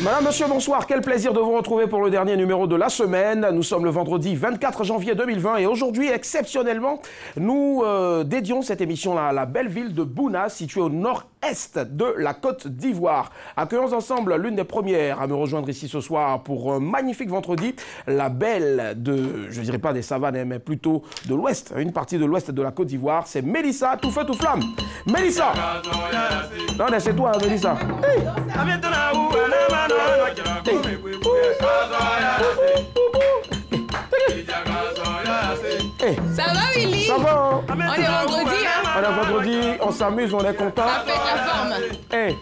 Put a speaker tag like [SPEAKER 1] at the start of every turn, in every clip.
[SPEAKER 1] Madame, monsieur, bonsoir. Quel plaisir de vous retrouver pour le dernier numéro de la semaine. Nous sommes le vendredi 24 janvier 2020 et aujourd'hui, exceptionnellement, nous dédions cette émission-là à la belle ville de Bouna, située au nord-est de la Côte d'Ivoire. Accueillons ensemble l'une des premières à me rejoindre ici ce soir pour un magnifique vendredi. La belle de, je ne dirais pas des savanes, mais plutôt de l'ouest, une partie de l'ouest de la Côte d'Ivoire. C'est Mélissa, tout feu, tout flamme. Mélissa! Non, c'est toi, Mélissa. Hey.
[SPEAKER 2] Ça va, Willy?
[SPEAKER 1] Ça va, hein?
[SPEAKER 2] On est vendredi, hein?
[SPEAKER 1] On est vendredi, on s'amuse, on est content.
[SPEAKER 2] Ça pète la forme.
[SPEAKER 1] Hey.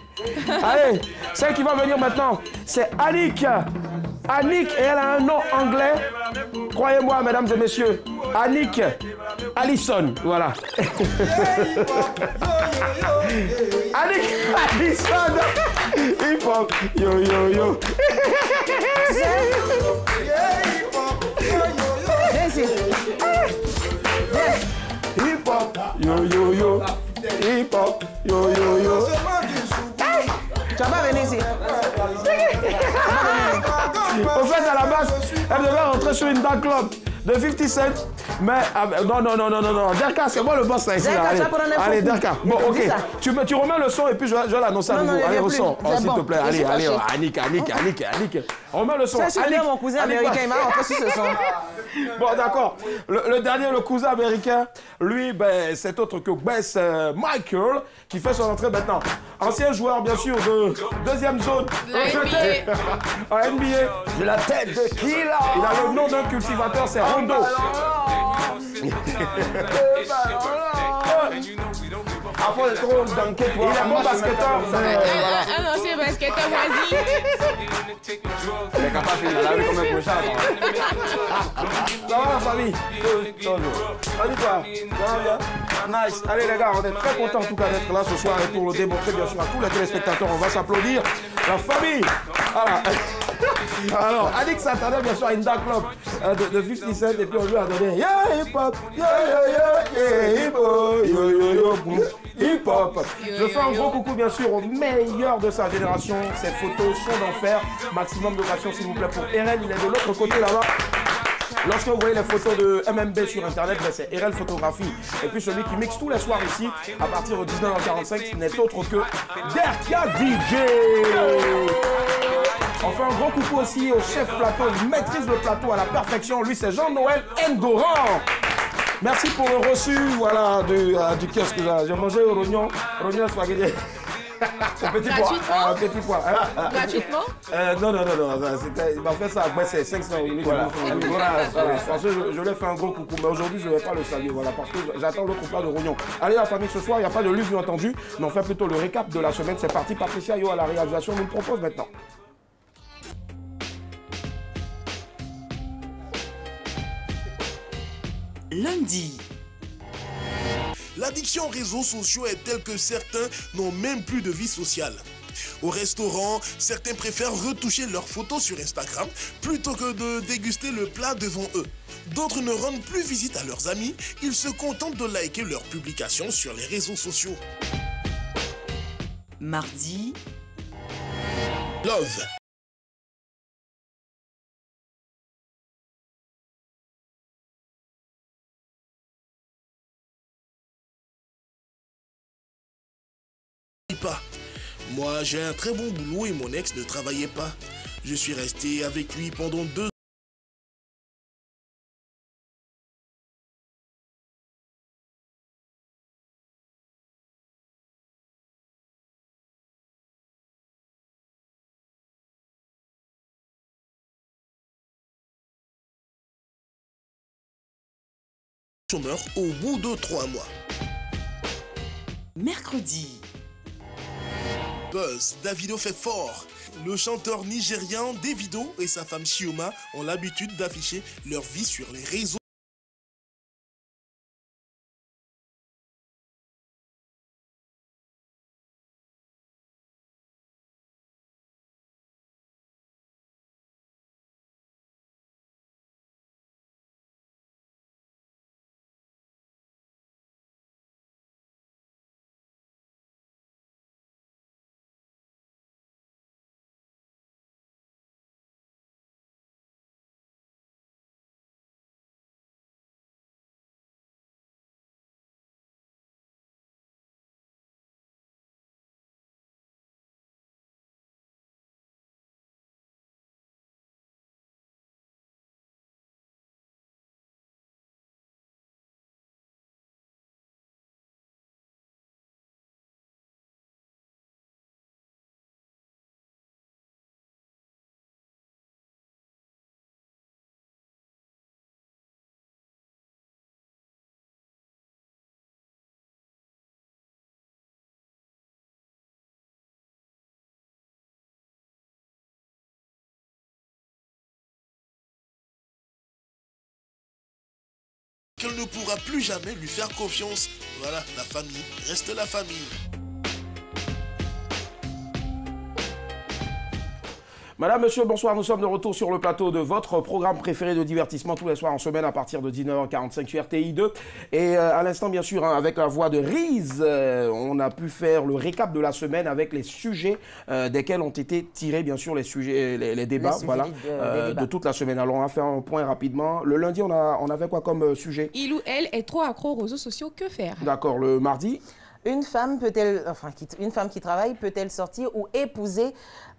[SPEAKER 1] Allez, celle qui va venir maintenant, c'est Annick. Annick, et elle a un nom anglais. Croyez-moi, mesdames et messieurs, Annick Allison, voilà. Annick Allison. Hip hop, yo yo yo. Hip hop, yo yo yo. Hip hop, yo yo yo.
[SPEAKER 3] Tu vas pas venir ici.
[SPEAKER 1] Au fait, à la base, elle devait rentrer sur une dark club de 50 Cent. Mais non. Derka, c'est moi le boss là ici.
[SPEAKER 3] Derka,
[SPEAKER 1] Allez,
[SPEAKER 3] tu vas prendre un
[SPEAKER 1] allez
[SPEAKER 3] faux
[SPEAKER 1] Derka.
[SPEAKER 3] coup.
[SPEAKER 1] Bon,
[SPEAKER 3] Je te
[SPEAKER 1] ok.
[SPEAKER 3] dis ça.
[SPEAKER 1] Tu remets le son et puis je vais l'annoncer à
[SPEAKER 3] Non,
[SPEAKER 1] nouveau.
[SPEAKER 3] non,
[SPEAKER 1] Allez,
[SPEAKER 3] il
[SPEAKER 1] au
[SPEAKER 3] vient
[SPEAKER 1] son.
[SPEAKER 3] plus.
[SPEAKER 1] Oh,
[SPEAKER 3] C'est
[SPEAKER 1] s'il
[SPEAKER 3] bon.
[SPEAKER 1] te plaît.
[SPEAKER 3] Je suis
[SPEAKER 1] Allez.
[SPEAKER 3] fâchée.
[SPEAKER 1] Annick. Remets le son.
[SPEAKER 3] Ça, je suis bien mon cousin américain, il m'a rentré sur ce son.
[SPEAKER 1] Bon, d'accord. Le dernier, le cousin américain, lui, ben, c'est autre que Bess Michael, qui fait son entrée maintenant. Ancien joueur, bien sûr, de deuxième zone.
[SPEAKER 2] NBA.
[SPEAKER 1] En NBA.
[SPEAKER 3] De la tête de qui là?
[SPEAKER 1] Il a le nom d'un cultivateur, c'est Rondo. Avant de trop dunker, il est bon basketteur.
[SPEAKER 2] Un ancien basketteur moisi.
[SPEAKER 1] Il est capable de laver comme un cochon. Ça va, la famille? Allez, toi. Ça va bien? Nice. Allez, les gars, on est très contents en tout cas d'être là ce soir et pour le démontrer, bien sûr, à tous les téléspectateurs. On va s'applaudir. La famille. Voilà. Alors, Annick s'attendait bien sûr à une dark club de 50 Cent et puis on lui a donné yeah, hip hop, yeah, hip hop, yo, hip hop. Je fais un gros coucou bien sûr au meilleur de sa génération. Ces photos sont d'enfer. Maximum de passion s'il vous plaît pour Eren, il est de l'autre côté là-bas. Lorsque vous voyez les photos de MMB sur internet, ben c'est RL Photographie. Et puis celui qui mixe tous les soirs ici, à partir de 19h45, n'est autre que Derka DJ. On fait un gros coucou aussi au chef plateau, il maîtrise le plateau à la perfection. Lui, c'est Jean-Noël Ngoran. Merci pour le reçu, voilà, du kiosque. J'ai mangé au rognon spaghetti. Au petit pois. Petit pois.
[SPEAKER 2] Gratuitement?
[SPEAKER 1] Non. Il m'a fait ça. Après, c'est 500 euros. Voilà. Parce que je lui ai fait un gros coucou. Mais aujourd'hui, je ne vais pas le saluer. Voilà, parce que j'attends l'autre plat de rognon. Allez, la famille, ce soir, il n'y a pas de livre, bien entendu. Mais on fait plutôt le récap de la semaine. C'est parti. Patricia Yo à la réalisation nous le propose maintenant.
[SPEAKER 4] Lundi. L'addiction aux réseaux sociaux est telle que certains n'ont même plus de vie sociale. Au restaurant, certains préfèrent retoucher leurs photos sur Instagram plutôt que de déguster le plat devant eux. D'autres ne rendent plus visite à leurs amis, ils se contentent de liker leurs publications sur les réseaux sociaux.
[SPEAKER 5] Mardi.
[SPEAKER 4] Love. Pas. Moi, j'ai un très bon boulot et mon ex ne travaillait pas. Je suis resté avec lui pendant 2 chômeurs au bout de 3 mois.
[SPEAKER 5] Mercredi.
[SPEAKER 4] Buzz, Davido fait fort. Le chanteur nigérian Davido et sa femme Chioma ont l'habitude d'afficher leur vie sur les réseaux. qu'elle ne pourra plus jamais lui faire confiance. Voilà, la famille reste la famille.
[SPEAKER 1] Madame, monsieur, bonsoir. Nous sommes de retour sur le plateau de votre programme préféré de divertissement tous les soirs en semaine à partir de 19h45 sur RTI2. Et à l'instant, bien sûr, hein, avec la voix de Riz, on a pu faire le récap de la semaine avec les sujets desquels ont été tirés, bien sûr, les sujets, les débats, voilà, de toute la semaine. Alors, on va faire un point rapidement. Le lundi, on avait quoi comme sujet?
[SPEAKER 2] Il ou elle est trop accro aux réseaux sociaux, que faire?
[SPEAKER 1] D'accord. Le mardi?
[SPEAKER 3] Une femme qui travaille peut-elle sortir ou épouser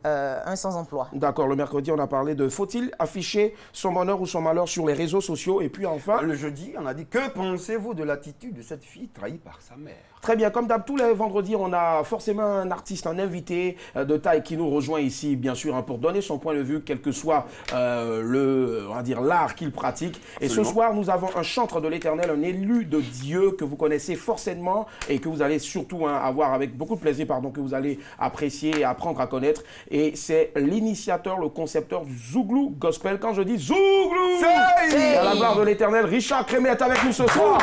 [SPEAKER 3] un sans-emploi?
[SPEAKER 1] D'accord, le mercredi, on a parlé de faut-il afficher son bonheur ou son malheur sur les réseaux sociaux? Et puis enfin...
[SPEAKER 5] Le jeudi, on a dit, que pensez-vous de l'attitude de cette fille trahie par sa mère?
[SPEAKER 1] Très bien, comme d'hab, tous les vendredis, on a forcément un artiste, un invité de taille qui nous rejoint ici, bien sûr, hein, pour donner son point de vue, quel que soit on va dire, l'art qu'il pratique. Et ce soir, nous avons un chantre de l'Éternel, un élu de Dieu que vous connaissez forcément et que vous allez surtout avoir avec beaucoup de plaisir, que vous allez apprécier et apprendre à connaître. Et c'est l'initiateur, le concepteur du Zouglou Gospel. Quand je dis Zouglou, à la gloire de l'Éternel, Richard Crémé est avec nous ce soir.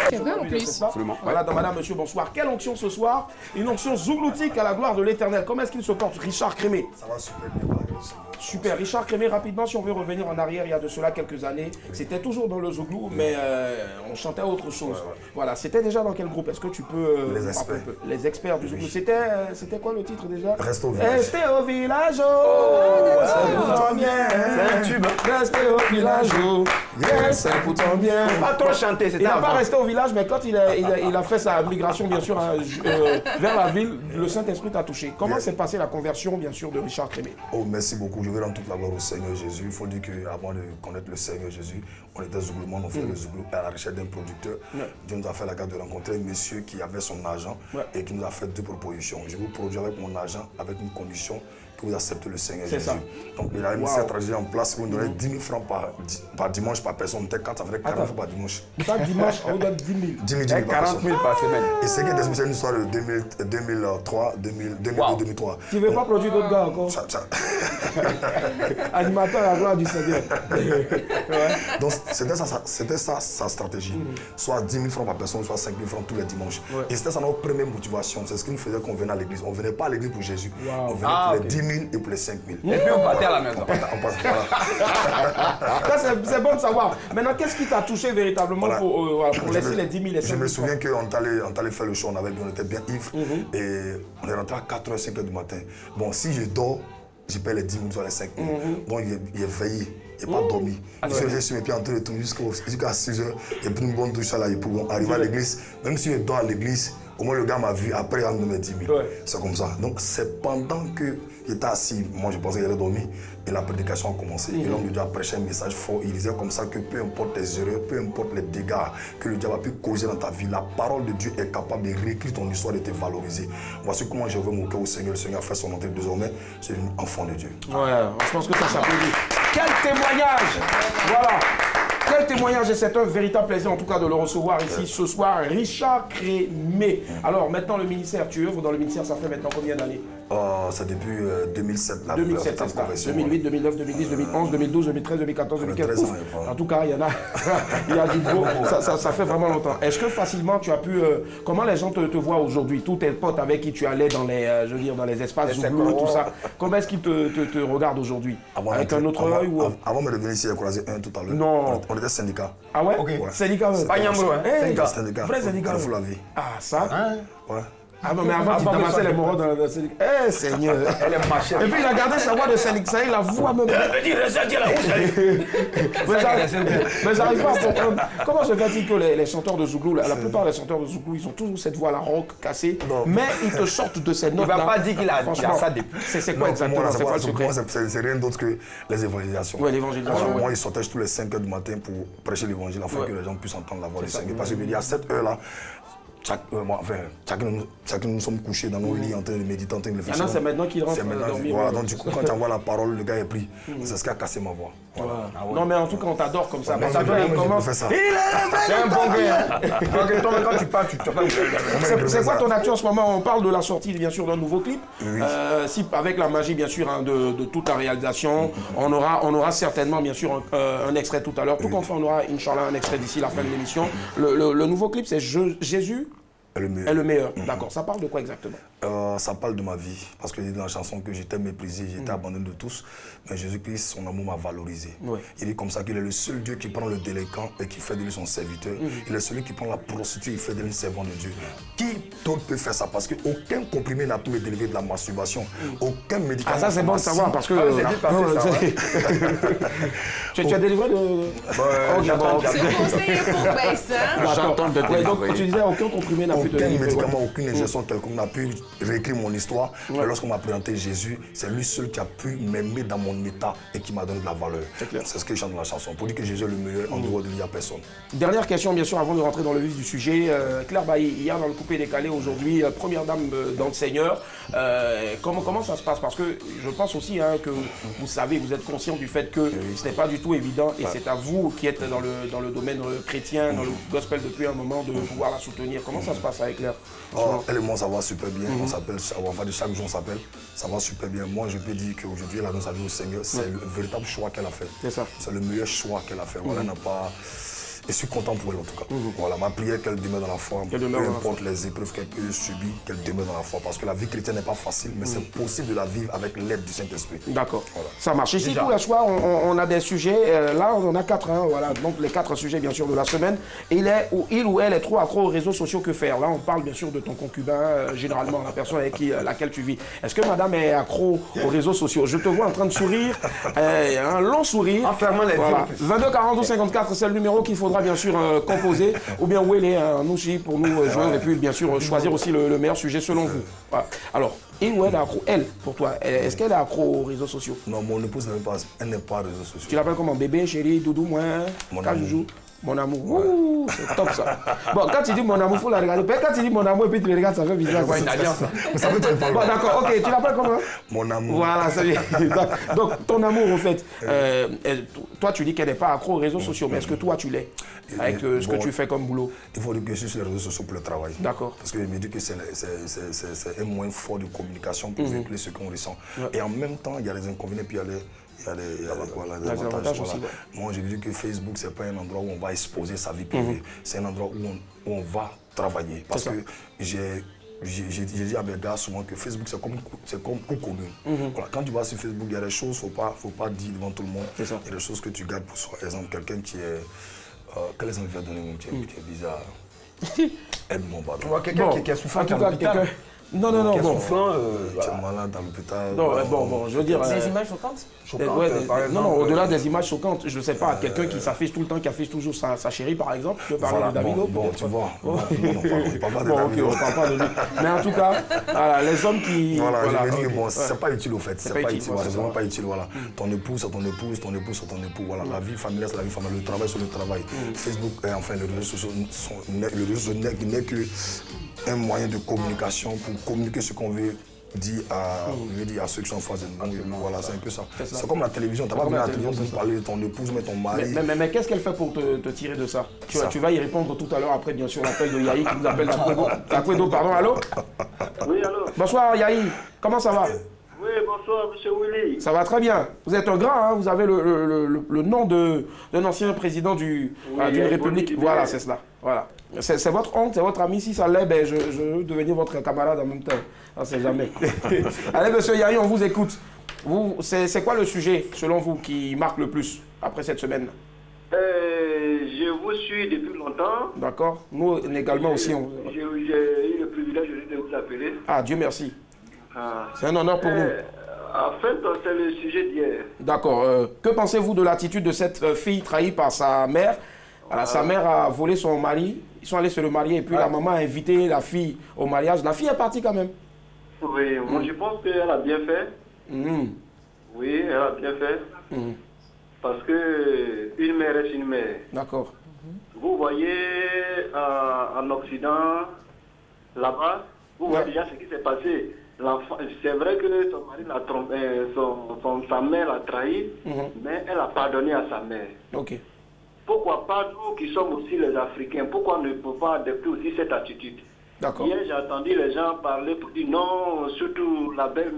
[SPEAKER 2] C'est vrai en plus.
[SPEAKER 5] Absolument.
[SPEAKER 1] Voilà, donc, madame, monsieur, bonsoir. Quelle onction ce soir? Une onction zougloutique à la gloire de l'Éternel. Comment est-ce qu'il se porte, Richard Crémé?
[SPEAKER 6] Ça va super bien, par la grâce.
[SPEAKER 1] Super. Richard Crémé, rapidement, si on veut revenir en arrière, il y a de cela quelques années, c'était toujours dans le zouglou, mais on chantait autre chose. Voilà, c'était déjà dans quel groupe? Est-ce que tu peux...
[SPEAKER 6] Les experts.
[SPEAKER 1] Les experts du zouglou. C'était quoi le titre déjà?
[SPEAKER 6] Restez au village.
[SPEAKER 1] Restez au village, oh, ça vous tombe bien.
[SPEAKER 5] C'est un tube.
[SPEAKER 1] Restez au village, oh, yes, ça vous tombe bien.
[SPEAKER 5] Pas trop chanter,
[SPEAKER 1] Il
[SPEAKER 5] c'était
[SPEAKER 1] n'a pas
[SPEAKER 5] avant.
[SPEAKER 1] resté au village, mais quand il a fait sa migration, bien sûr, vers la ville, le Saint-Esprit t'a touché. Comment s'est passée la conversion, bien sûr, de Richard Crémé?
[SPEAKER 6] Oh, merci beaucoup. Je vais rendre toute la gloire au Seigneur Jésus. Il faut dire qu'avant de connaître le Seigneur Jésus, on était zouglouman, on faisait le zouglou à la recherche d'un producteur. Dieu nous a fait la grâce de rencontrer un monsieur qui avait son argent et qui nous a fait deux propositions. Je vous produis avec mon argent, avec une condition, que vous acceptez le Seigneur Jésus.
[SPEAKER 1] Ça.
[SPEAKER 6] Donc il a mis cette stratégie en place pour nous donner 10 000 francs par dimanche par personne. On était 4, ça faisait 40 francs par dimanche.
[SPEAKER 1] Chaque dimanche, on donne 10 000.
[SPEAKER 6] 10 000 par
[SPEAKER 5] 40
[SPEAKER 6] personne.
[SPEAKER 5] 000 par semaine.
[SPEAKER 6] Et c'est c'est une histoire de 2003, 2002-2003.
[SPEAKER 1] Tu ne veux pas produire d'autres gars encore? Animateur à la gloire du Seigneur.
[SPEAKER 6] Donc c'était ça sa stratégie. Soit 10 000 francs par personne, soit 5 000 francs tous les dimanches. Et c'était ça notre première motivation. C'est ce qui nous faisait qu'on venait à l'église. On ne venait pas à l'église pour Jésus. On venait pour les 10 000 et pour les 5 000.
[SPEAKER 5] Et puis on partait à la maison.
[SPEAKER 1] C'est bon de savoir. Maintenant, qu'est-ce qui t'a touché véritablement pour laisser les 10 000 et 5 000?
[SPEAKER 6] Je me souviens qu'on allait faire le show, on était bien ivres. Et on est rentré à 4h, 5h du matin. Bon, si je dors, je paye les 10 000 soit les 5 000. Donc il est veillé. Il n'est pas dormi. Je suis mes pieds en train de tourner jusqu'à 6h. J'ai pris une bonne douche là et pour arriver à l'église. Même si je dors à l'église, au moins le gars m'a vu. Après, il a donné mes 10 000. C'est comme ça. Donc c'est pendant que j'étais assis, moi je pensais qu'il allait dormir. Et la prédication a commencé. Et l'homme de Dieu a prêché un message fort. Il disait comme ça que peu importe tes erreurs, peu importe les dégâts que le diable a pu causer dans ta vie, la parole de Dieu est capable de réécrire ton histoire et de te valoriser. Voici comment je veux mon cœur au Seigneur. Le Seigneur a fait son entrée désormais. C'est un enfant de Dieu.
[SPEAKER 1] Ouais, je pense que ça s'applaudit. Quel témoignage! Voilà! Quel témoignage, et c'est un véritable plaisir en tout cas de le recevoir ici ce soir, Richard Crémé. Alors maintenant le ministère, tu œuvres dans le ministère, ça fait maintenant combien d'années?
[SPEAKER 6] C'est depuis 2007.
[SPEAKER 1] 2007, c'est ça. 2008, 2009, 2010, 2011, 2012, 2013, 2014, 2015. En tout cas, il y en a, il y a du gros. Ça fait vraiment longtemps. Est-ce que facilement tu as pu... comment les gens te voient aujourd'hui? Tous tes potes avec qui tu allais dans les, je veux dire, dans les espaces zouglou, tout ça. Comment est-ce qu'ils te regardent aujourd'hui? Avec un autre œil ou...
[SPEAKER 6] Avant de venir ici, j'ai croisé un tout à l'heure.
[SPEAKER 1] Non.
[SPEAKER 6] On était syndicat.
[SPEAKER 1] Ah ouais?
[SPEAKER 6] Ouais.
[SPEAKER 1] Syndicat.
[SPEAKER 5] Pas Nyambo, hein?
[SPEAKER 6] Syndicat.
[SPEAKER 1] Vrai syndicat.
[SPEAKER 6] Carrefour la vie.
[SPEAKER 1] Ah, ça?
[SPEAKER 6] Ouais.
[SPEAKER 1] Ah non, mais avant, tu tamassais les moraux dans le syndicat. Eh, Seigneur.
[SPEAKER 5] Elle est machée.
[SPEAKER 1] Et puis, il a gardé sa voix de syndicat. Ça y est, la voix même. Mais j'arrive pas à comprendre. Comment se fait-il que les chanteurs de zouglou, la plupart des chanteurs de zouglou, ils ont toujours cette voix-là rock cassée, mais ils te sortent de ces notes-là.
[SPEAKER 5] Il ne va pas dire qu'il a ça depuis.
[SPEAKER 1] C'est quoi exactement? C'est quoi le secret?
[SPEAKER 6] C'est rien d'autre que les évangélisations.
[SPEAKER 1] Oui, l'évangélisation.
[SPEAKER 6] Moi, ils sortaient tous les 5 h du matin pour prêcher l'évangile afin que les gens puissent entendre la voix du Seigneur. Parce qu'il y a cette heure-là, chacun nous sommes couchés dans nos lits en train de méditer, en train de réfléchir.
[SPEAKER 1] Maintenant, c'est maintenant qu'il rentre
[SPEAKER 6] dormir. Voilà, donc du coup, quand tu envoies la parole, le gars est pris. C'est ce qui a cassé ma voix. Voilà.
[SPEAKER 1] Ah ouais. Non, mais en tout cas, on t'adore comme ça.
[SPEAKER 6] Ouais,
[SPEAKER 1] Ça
[SPEAKER 6] mais
[SPEAKER 1] commence.
[SPEAKER 6] ça.
[SPEAKER 1] C'est un bon gars. Ok, toi, quand tu parles, c'est quoi ton action en ce moment? On parle de la sortie, bien sûr, d'un nouveau clip.
[SPEAKER 6] Oui.
[SPEAKER 1] Si, avec la magie, bien sûr, hein, de toute la réalisation, on aura certainement, bien sûr, un extrait tout à l'heure. Tout compte fait, on aura, Inch'Allah, un extrait d'ici la fin de l'émission. Le nouveau clip, c'est Jésus est le meilleur. D'accord. Ça parle de quoi exactement?
[SPEAKER 6] Ça parle de ma vie. Parce que dans la chanson que j'étais méprisé, j'étais abandonné de tous. Mais Jésus-Christ, son amour m'a valorisé. Ouais. Il dit comme ça qu'il est le seul Dieu qui prend le délinquant et qui fait de lui son serviteur. Il est celui qui prend la prostituée et fait de lui servant de Dieu. Qui d'autre peut faire ça? Parce qu'aucun comprimé n'a pu me délivrer de la masturbation. Aucun médicament.
[SPEAKER 1] Ah, ça c'est bon de savoir parce que. Tu as délivré de.
[SPEAKER 2] C'est conseillé pour baisser.
[SPEAKER 1] J'entends de toi. Donc tu disais aucun comprimé n'a pu te délivrer.
[SPEAKER 6] Aucun médicament, aucune injection quelconque n'a pu réécrire mon histoire. Mais lorsqu'on m'a présenté Jésus, c'est lui seul qui a pu m'aimer dans mon état et qui m'a donné de la valeur. C'est ce que je chante dans la chanson. Pour dire que Jésus est le meilleur, en dehors de lui, il n'y a personne.
[SPEAKER 1] Dernière question, bien sûr, avant de rentrer dans le vif du sujet. Claire Bailly, hier dans le coupé décalé, aujourd'hui, première dame dans le Seigneur. Comment ça se passe? Parce que je pense aussi que vous savez, vous êtes conscient du fait que ce n'est pas du tout évident et c'est à vous qui êtes dans le domaine chrétien, dans le gospel depuis un moment, de pouvoir la soutenir. Comment ça se passe avec Claire?
[SPEAKER 6] Elle et moi, ça va super bien. On s'appelle, enfin, de chaque jour, on s'appelle. Ça va super bien. Moi, je peux dire qu'aujourd'hui, elle annonce sa vie au Seigneur. C'est le véritable choix qu'elle a fait. C'est ça. C'est le meilleur choix qu'elle a fait. Voilà, elle n'a pas... Je suis content pour elle en tout cas. Voilà, ma prière qu'elle demeure dans la foi, peu importe les épreuves qu'elle peut subir, qu'elle demeure dans la foi. Parce que la vie chrétienne n'est pas facile, mais c'est possible de la vivre avec l'aide du Saint-Esprit. D'accord. Voilà. Ça marche. Ici, tous les soirs, on a des sujets. Là, on en a 4. Voilà. Donc, les 4 sujets, bien sûr, de la semaine. Il ou elle est trop accro aux réseaux sociaux, que faire? Là, on parle bien sûr de ton concubin, généralement, la personne avec laquelle tu vis. Est-ce que madame est accro aux réseaux sociaux? Je te vois en train de sourire, un long sourire. En fermant les yeux. 22 42 54, c'est le numéro qu'il faudra bien sûr composer, ou bien où elle est un outil pour nous joindre et puis bien sûr choisir aussi le meilleur sujet selon vous. Voilà. Alors, il ou elle est accro, elle, pour toi, est-ce qu'elle est accro aux réseaux sociaux? Non, mon épouse n'est pas, elle n'est pas réseaux sociaux. Tu l'appelles comment? Bébé, chéri, doudou, moi, Kajoujou? Mon amour, ouh, c'est top ça. Bon, quand tu dis mon amour, il faut la regarder. Quand tu dis mon amour et puis tu le regardes, ça fait bizarre. C'est une alliance. Bon, d'accord, ok, tu l'appelles comment? Mon amour. Voilà, c'est bien. Donc, ton amour, en fait, toi, tu dis qu'elle n'est pas accro aux réseaux sociaux, mais est-ce que toi, tu l'es avec ce que tu fais comme boulot? Il faut dire que je suis sur les réseaux sociaux pour le travail. D'accord. Parce que je me dis que c'est un moyen fort de communication pour véhiculer ce qu'on ressent. Et en même temps, il y a les inconvénients, puis il y a les avantages. Voilà. Moi, je dis que Facebook, ce n'est pas un endroit où on va exposer sa vie privée. C'est un endroit où on va travailler. Parce que j'ai dit à mes gars souvent que Facebook, c'est comme coup commun. Voilà. Quand tu vas sur Facebook, il y a des choses qu'il ne faut pas dire devant tout le monde. Il y a des choses que tu gardes pour soi. Par exemple, quelqu'un qui est... quel exemple je vais donner qui est bizarre? Aide-moi, pardon.
[SPEAKER 5] Quelqu'un qui a souffert à l'hôpital.
[SPEAKER 1] Non, bon.
[SPEAKER 6] Tu es malade à l'hôpital.
[SPEAKER 1] Non, bon, je veux dire...
[SPEAKER 3] Des images choquantes?
[SPEAKER 1] Non, au-delà des images choquantes, je ne sais pas, quelqu'un qui s'affiche tout le temps, qui affiche toujours sa chérie, par exemple, tu peux parler de Davido?
[SPEAKER 6] Bon, tu vois, on ne parle pas de
[SPEAKER 1] Davido. Ok, on ne parle pas de lui. Mais en tout cas, voilà, les hommes qui...
[SPEAKER 6] Voilà, je veux dire, bon, c'est pas utile au fait, c'est pas utile, c'est vraiment pas utile, voilà. Ton épouse, c'est ton épouse, ton épouse, c'est ton époux, voilà. La vie familiale, c'est la vie familiale, le travail, c'est le travail. Facebook, enfin, les réseaux sociaux n'est qu'un moyen de communication pour communiquer ce qu'on veut dire à ceux qui sont en face de nous. Voilà, c'est un peu ça. C'est comme la télévision. Tu n'as pas besoin de la télévision pour parler de ton épouse, mais ton mari.
[SPEAKER 1] Mais qu'est-ce qu'elle fait pour te tirer de ça? Tu vas y répondre tout à l'heure après, bien sûr, l'appel de Yahi qui nous appelle d'Akwedo. Pardon, allô? Oui, allô? Bonsoir, Yahi. Comment ça va?
[SPEAKER 7] Oui, bonsoir, monsieur Willy.
[SPEAKER 1] Ça va très bien. Vous êtes un grand, vous avez le nom d'un ancien président d'une république. Voilà, c'est cela. Voilà. C'est votre oncle, c'est votre ami. Si ça l'est, ben, je veux devenir votre camarade en même temps. On ne sait jamais. Allez, monsieur Yahi, on vous écoute. C'est quoi le sujet, selon vous, qui marque le plus après cette semaine?
[SPEAKER 7] Je vous suis depuis longtemps.
[SPEAKER 1] D'accord. Nous également aussi.
[SPEAKER 7] J'ai eu le privilège de vous appeler.
[SPEAKER 1] Ah, Dieu merci. C'est un honneur pour nous.
[SPEAKER 7] En fait, c'est le sujet d'hier.
[SPEAKER 1] D'accord. Que pensez-vous de l'attitude de cette fille trahie par sa mère? Sa mère a volé son mari. Ils sont allés se le marier et puis la maman a invité la fille au mariage. La fille est partie quand même.
[SPEAKER 7] Oui, moi je pense qu'elle a bien fait. Oui, elle a bien fait. Parce que une mère est une mère. D'accord. Vous voyez en Occident, là-bas, vous voyez déjà ce qui s'est passé. c'est vrai que son mari l'a trompé, sa mère l'a trahi, mais elle a pardonné à sa mère.
[SPEAKER 1] Ok.
[SPEAKER 7] Pourquoi pas nous qui sommes aussi les Africains, pourquoi ne pouvons pas adopter aussi cette attitude?
[SPEAKER 1] D'accord.
[SPEAKER 7] Hier, j'ai entendu les gens parler pour dire non, surtout la belle